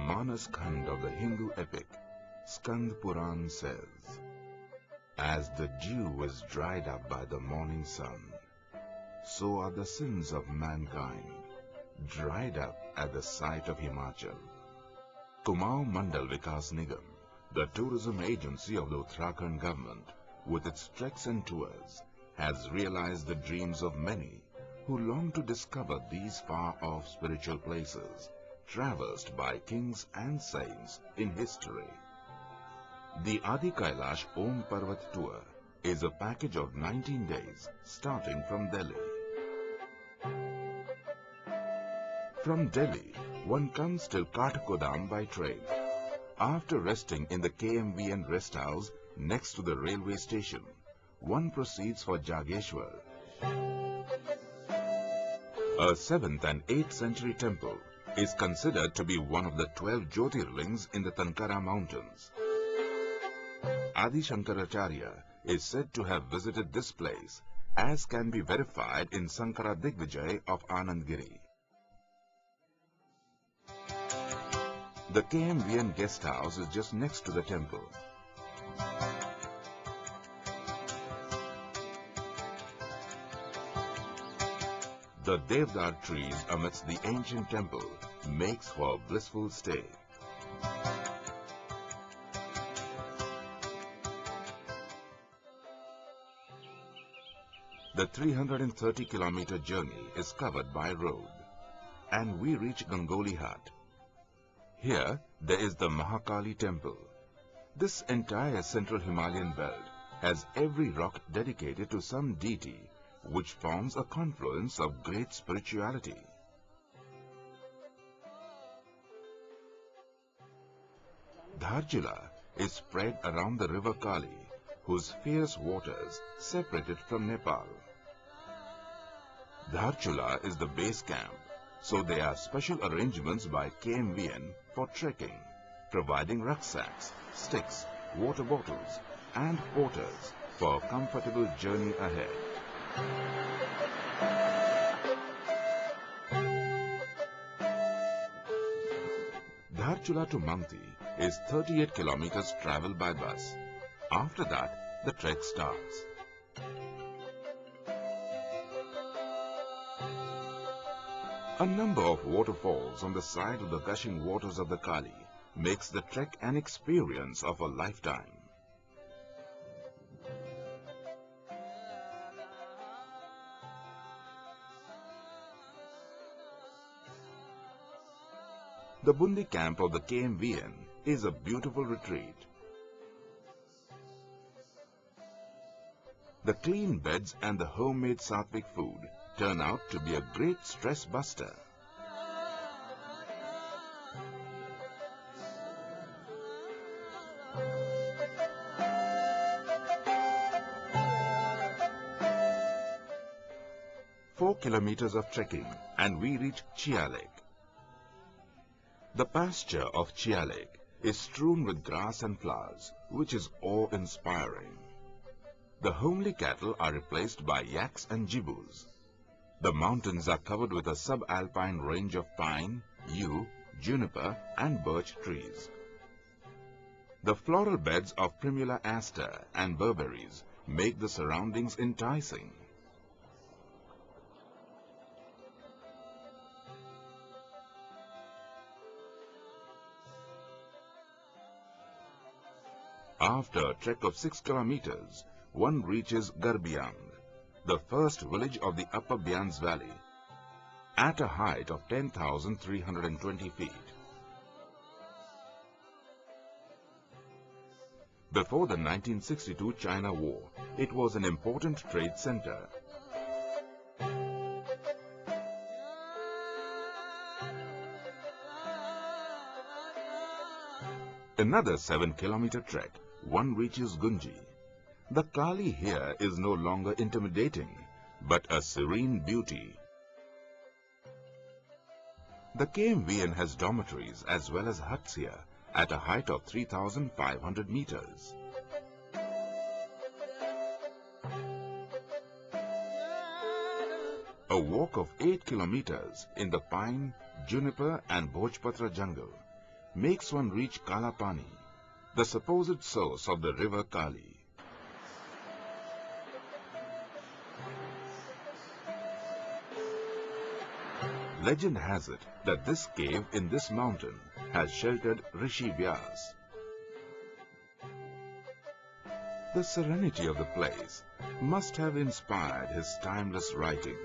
Manas Khand of the Hindu epic, Skand Puran says, "As the dew is dried up by the morning sun, so are the sins of mankind dried up at the sight of Himachal." Kumaon Mandal Vikas Nigam, the tourism agency of the Uttarakhand government, with its treks and tours, has realized the dreams of many who long to discover these far-off spiritual places traversed by kings and saints in history. The Adi-Kailash Om Parvat tour is a package of 19 days starting from Delhi. From Delhi, one comes till Kathgodam by train. After resting in the KMVN rest house next to the railway station, one proceeds for Jageshwar, a 7th and 8th century temple is considered to be one of the 12 Jyotirlings in the Tankara mountains. Adi Shankaracharya is said to have visited this place, as can be verified in Sankara Digvijay of Anandgiri. The KMVN guest house is just next to the temple. The Devdar trees amidst the ancient temple makes for a blissful stay. The 330-kilometer journey is covered by road, and we reach Gangoli Hut. Here, there is the Mahakali temple. This entire central Himalayan belt has every rock dedicated to some deity, which forms a confluence of great spirituality. Dharchula is spread around the river Kali, whose fierce waters separate it from Nepal. Dharchula is the base camp, so there are special arrangements by KMVN for trekking, providing rucksacks, sticks, water bottles and porters for a comfortable journey ahead. Dharchula to Manti is 38 kilometers travel by bus. After that, the trek starts. A number of waterfalls on the side of the gushing waters of the Kali makes the trek an experience of a lifetime. The Bundi camp of the KMVN is a beautiful retreat. The clean beds and the homemade sattvic food turn out to be a great stress buster. Four kilometers of trekking and we reach Chia Lake. The pasture of Chia Lake is strewn with grass and flowers, which is awe-inspiring. The homely cattle are replaced by yaks and jibus. The mountains are covered with a subalpine range of pine, yew, juniper and birch trees. The floral beds of Primula aster and berberries make the surroundings enticing. After a trek of 6 kilometers, one reaches Garbiang, the first village of the Upper Bians Valley, at a height of 10,320 feet. Before the 1962 China War, it was an important trade center. Another 7-kilometer trek, one reaches Gunji. The Kali here is no longer intimidating, but a serene beauty. The KMVN has dormitories as well as huts here at a height of 3,500 meters. A walk of 8 kilometers in the pine, juniper and Bhojpatra jungle makes one reach Kalapani, the supposed source of the river Kali. Legend has it that this cave in this mountain has sheltered Rishi Vyas. The serenity of the place must have inspired his timeless writings.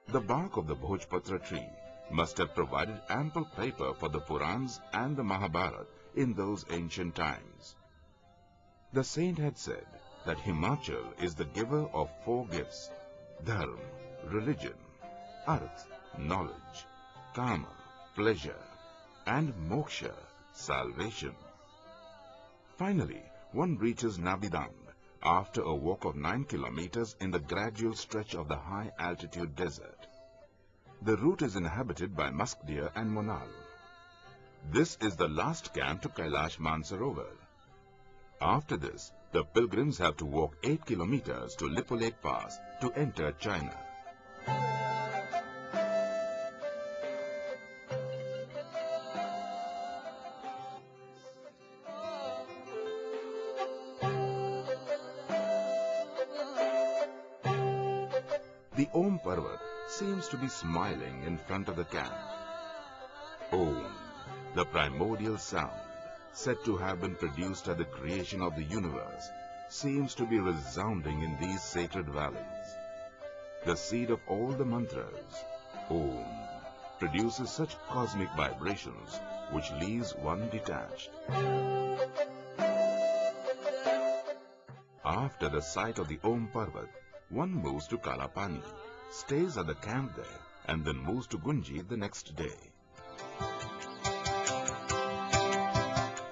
The bark of the Bhojpatra tree must have provided ample paper for the Purans and the Mahabharata in those ancient times. The saint had said that Himachal is the giver of 4 gifts: Dharma, religion; Arth, knowledge; Kama, pleasure; and Moksha, salvation. Finally, one reaches Nabidang after a walk of 9 kilometers in the gradual stretch of the high-altitude desert. The route is inhabited by musk deer and monal. This is the last camp to Kailash Mansarovar. After this, the pilgrims have to walk 8 kilometers to Lipulek Pass to enter China. The Om Parvat seems to be smiling in front of the camp. Om, the primordial sound, said to have been produced at the creation of the universe, seems to be resounding in these sacred valleys. The seed of all the mantras, Om, produces such cosmic vibrations which leaves one detached. After the sight of the Om Parvat, one moves to Kalapani, stays at the camp there, and then moves to Gunji the next day.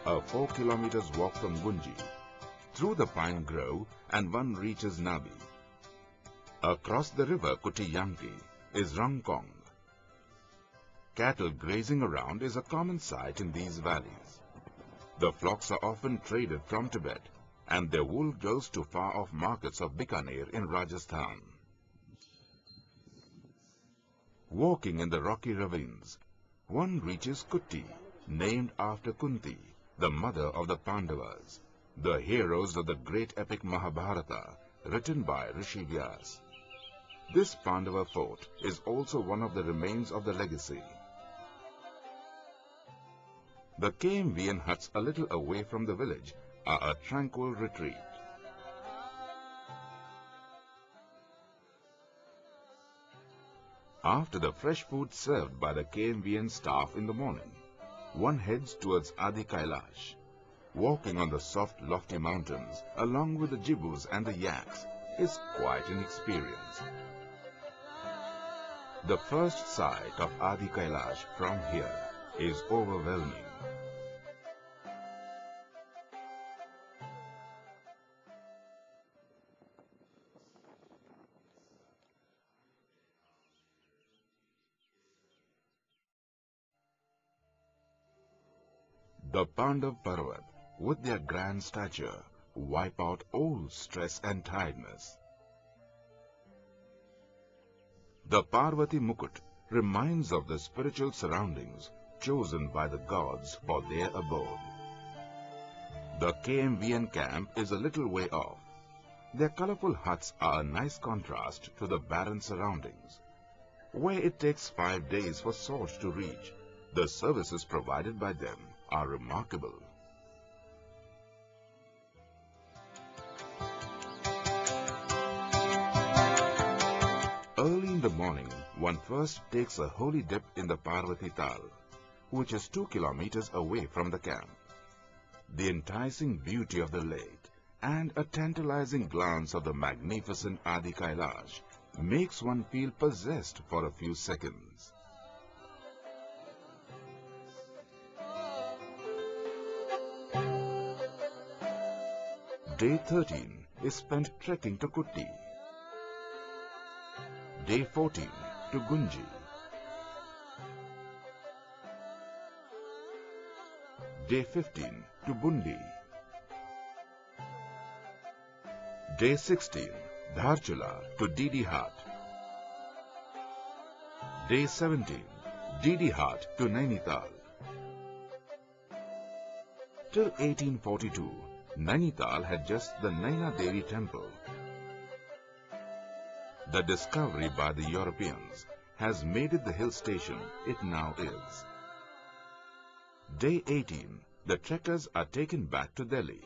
A 4 kilometers walk from Gunji, through the pine grove, and one reaches Nabi. Across the river Kutiyanki is Rangkong. Cattle grazing around is a common sight in these valleys. The flocks are often traded from Tibet, and their wool goes to far-off markets of Bikaner in Rajasthan. Walking in the rocky ravines, one reaches Kutti, named after Kunti, the mother of the Pandavas, the heroes of the great epic Mahabharata, written by Rishi Vyas. This Pandava fort is also one of the remains of the legacy. The KMVN huts a little away from the village are a tranquil retreat. After the fresh food served by the KMVN staff in the morning, one heads towards Adi-Kailash. Walking on the soft, lofty mountains, along with the jibus and the yaks, is quite an experience. The first sight of Adi-Kailash from here is overwhelming. The Pandav Parvat, with their grand stature, wipe out all stress and tiredness. The Parvati Mukut reminds of the spiritual surroundings chosen by the gods for their abode. The KMVN camp is a little way off. Their colorful huts are a nice contrast to the barren surroundings. Where it takes 5 days for salt to reach, the services provided by them are remarkable. Early in the morning, one first takes a holy dip in the Parvati Tal, which is 2 kilometers away from the camp. The enticing beauty of the lake and a tantalizing glance of the magnificent Adi-Kailash makes one feel possessed for a few seconds. Day 13 is spent trekking to Kutti. Day 14 to Gunji. Day 15 to Bundi. Day 16 Dharchula to Didi Hat. Day 17 Didi Hat to Nainital. Till 1842, Nainital had just the Naina Devi temple. The discovery by the Europeans has made it the hill station it now is. Day 18, the trekkers are taken back to Delhi.